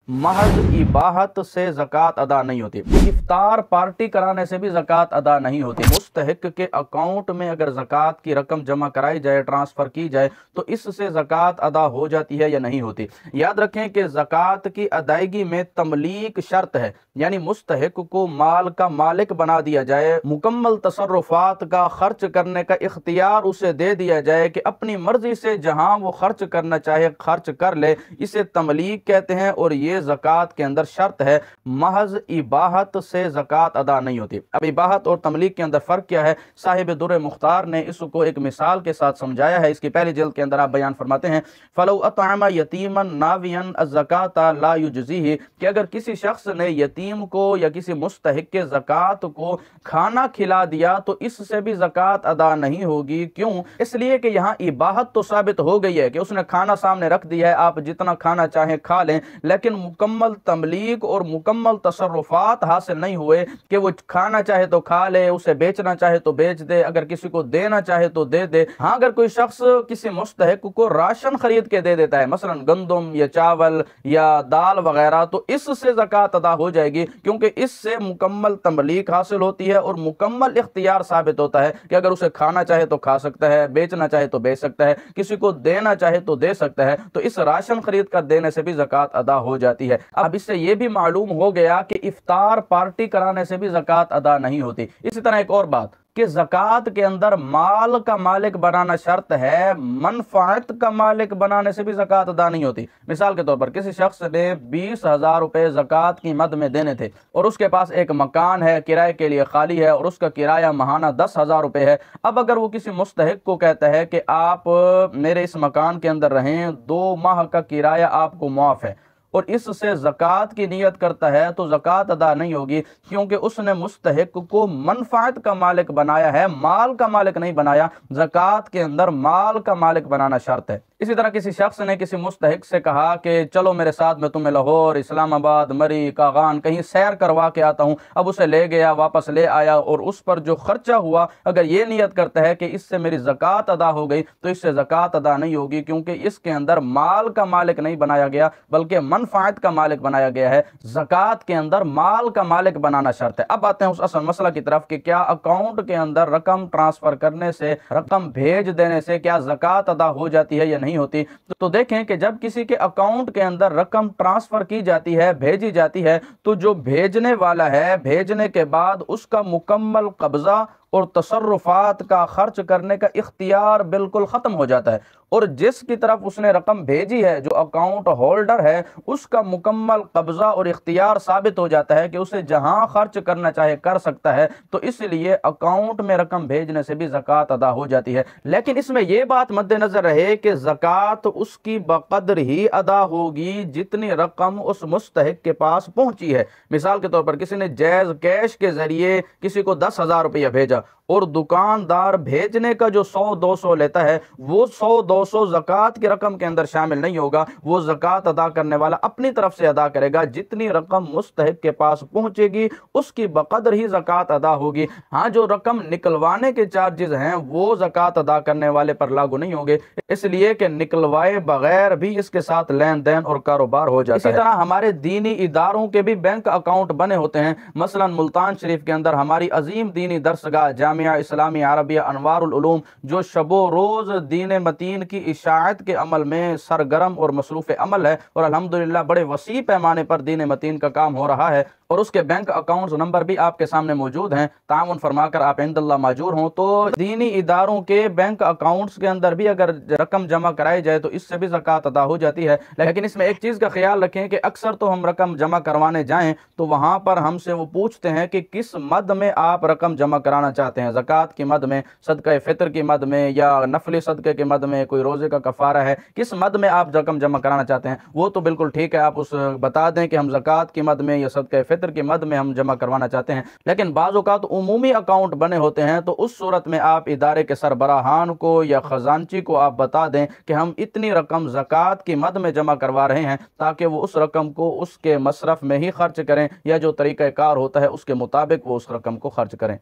महज इबाहत से ज़कात अदा नहीं होती। इफ्तार पार्टी कराने से भी ज़कात अदा नहीं होती। मुस्तहिक के अकाउंट में अगर ज़कात की रकम जमा कराई जाए, ट्रांसफ़र की जाए, तो इससे ज़कात अदा हो जाती है या नहीं होती। याद रखें कि ज़कात की अदायगी में तमलीक शर्त है, यानी मुस्तहिक को माल का मालिक बना दिया जाए, मुकम्मल तसर्रुफात का खर्च करने का इख्तियार उसे दे दिया जाए कि अपनी मर्जी से जहां वो खर्च करना चाहे खर्च कर ले। इसे तमलीक कहते हैं और ये ज़कात के अंदर शर्त है। महज इबाहत से ज़कात अदा नहीं होती। अब इबाहत और तमलीक के अंदर फ़र्क क्या है? साहिब दुर्र मुख्तार ने इसको एक मिसाल के साथ समझाया है। इसकी पहली जिल्द के अंदर आप बयान फरमाते हैं, फलौ अतअमा यतीमन नावियन अज़्ज़काता ला युजज़ीही, कि अगर किसी शख्स ने यतीम को या किसी मुस्तहिक के ज़कात को खाना खिला दिया तो इससे भी ज़कात अदा नहीं होगी। क्यों? इसलिए कि यहाँ इबाहत तो साबित हो गई है कि उसने खाना सामने रख दिया है, आप जितना खाना चाहें खा लें, लेकिन मुकम्मल तमलीक और मुकम्मल तसर्रुफात हासिल नहीं हुए कि वो खाना चाहे तो खा ले, उसे बेचना चाहे तो बेच दे, अगर किसी को देना चाहे तो दे दे। हाँ, अगर कोई शख्स किसी मुस्तहिक को राशन खरीद के दे देता है, मसलन गंदम या चावल या दाल वगैरह, तो इससे ज़कात अदा हो जाएगी, क्योंकि इससे मुकम्मल तमलीक हासिल होती है और मुकम्मल इख्तियार साबित होता है कि अगर उसे खाना चाहे तो खा सकता है, बेचना चाहे तो बेच सकता है, किसी को देना चाहे तो दे सकता है। तो इस राशन खरीद कर देने से भी ज़कात अदा हो जाती है। अब इससे यह भी मालूम हो गया कि इफ्तार पार्टी कराने से भी ज़कात अदा नहीं होती। इसी तरह एक और बात कि ज़कात के अंदर माल का मालिक बनाना शर्त है, मनफ़ाअत का मालिक बनाने से भी ज़कात अदा नहीं होती। मिसाल के तौर पर किसी शख्स ने 20,000 रुपये ज़कात की मद में देने थे और उसके पास एक मकान है, किराए के लिए खाली है और उसका किराया माहाना 10,000 रुपये है। अब अगर वो किसी मुस्तहिक को कहता है कि आप मेरे इस मकान के अंदर रहें, 2 माह का किराया आपको मुआफ़ है, और इससे ज़कात की नियत करता है, तो ज़कात अदा नहीं होगी, क्योंकि उसने मुस्तहिक को मनफ़ाअत का मालिक बनाया है, माल का मालिक नहीं बनाया। ज़कात के अंदर माल का मालिक बनाना शर्त है। इसी तरह किसी शख्स ने किसी मुस्तहिक से कहा कि चलो मेरे साथ में तुम्हें लाहौर, इस्लामाबाद, मरी, कागान कहीं सैर करवा के आता हूँ। अब उसे ले गया, वापस ले आया और उस पर जो खर्चा हुआ, अगर ये नियत करता है कि इससे मेरी ज़कात अदा हो गई, तो इससे ज़कात अदा नहीं होगी, क्योंकि इसके अंदर माल का मालिक नहीं बनाया गया बल्कि मनफ़ाअत का मालिक बनाया गया है। ज़कात के अंदर माल का मालिक बनाना शर्त है। अब आते हैं उस असल मसला की तरफ कि क्या अकाउंट के अंदर रकम ट्रांसफ़र करने से, रकम भेज देने से क्या ज़कात अदा हो जाती है या नहीं होती। तो देखें कि जब किसी के अकाउंट के अंदर रकम ट्रांसफर की जाती है, भेजी जाती है, तो जो भेजने वाला है, भेजने के बाद उसका मुकम्मल कब्जा और तसर्रुफात का खर्च करने का इख्तियार बिल्कुल ख़त्म हो जाता है, और जिसकी तरफ उसने रकम भेजी है, जो अकाउंट होल्डर है, उसका मुकम्मल कब्जा और इख्तियार साबित हो जाता है कि उसे जहां खर्च करना चाहे कर सकता है। तो इसलिए अकाउंट में रकम भेजने से भी ज़कात अदा हो जाती है। लेकिन इसमें यह बात मद्देनजर रहे कि ज़कात उसकी बक़द्र ही अदा होगी जितनी रकम उस मुस्तहिक के पास पहुंची है। मिसाल के तौर पर किसी ने जैज़ कैश के जरिए किसी को 10,000 रुपया भेजा और दुकानदार भेजने का जो 100-200 लेता है, वो 100-200 ज़कात की रकम के अंदर शामिल नहीं होगा। वो ज़कात अदा करने वाला अपनी तरफ से अदा करेगा, जितनी रकम मुस्तहिक के पास पहुंचेगी उसकी बक़द्र ही ज़कात अदा होगी। हाँ, जो रकम निकलवाने के चार्जेस हैं वो ज़कात अदा करने वाले पर लागू नहीं होंगे, इसलिए कि निकलवाए बगैर भी इसके साथ लेन देन और कारोबार हो जाता है। इसी तरह हमारे दीनी इदारों के भी बैंक अकाउंट बने होते हैं। मसलन मुल्तान शरीफ के अंदर हमारी अजीम दीनी दरसगाह जामिया इस्लामी अरबिया अनवारुल उलूम, जो शबो रोज़ दीन मतीन की इशाअत के अमल में सरगर्म और मसरूफ़ अमल है, और अल्हम्दुलिल्लाह बड़े वसी पैमाने पर दीन मतीन का काम हो रहा है, और उसके बैंक अकाउंट्स नंबर भी आपके सामने मौजूद हैं। ताउन फरमाकर आप इंदल्लाह माजूर हों। तो दीनी इदारों के बैंक अकाउंट्स के अंदर भी अगर रकम जमा कराई जाए तो इससे भी ज़कात अदा हो जाती है। लेकिन इसमें एक चीज़ का ख्याल रखें कि अक्सर तो हम रकम जमा करवाने जाएं तो वहाँ पर हमसे वो पूछते हैं कि किस मद में आप रकम जमा कराना चाहते हैं, ज़कात की मद में, सदका फ़ितर की मद में, या नफली सदक़े के मद में, कोई रोज़े का कफ़ारा है, किस मद में आप रकम जमा कराना चाहते हैं। वो तो बिल्कुल ठीक है, आप उस बता दें कि हम ज़कात की मद में या सदका फ़ितर की मद में हम जमा करवाना चाहते हैं। लेकिन बाज़ औक़ात उमूमी अकाउंट बने होते हैं, तो उस सूरत में आप इदारे के सरबराहान को या ख़जानची को आप बता दें कि हम इतनी रकम ज़कात की मद में जमा करवा रहे हैं, ताकि वो उस रकम को उसके मसरफ़ में ही खर्च करें, या जो तरीक़ा कार होता है उसके मुताबिक वो उस रकम को खर्च करें।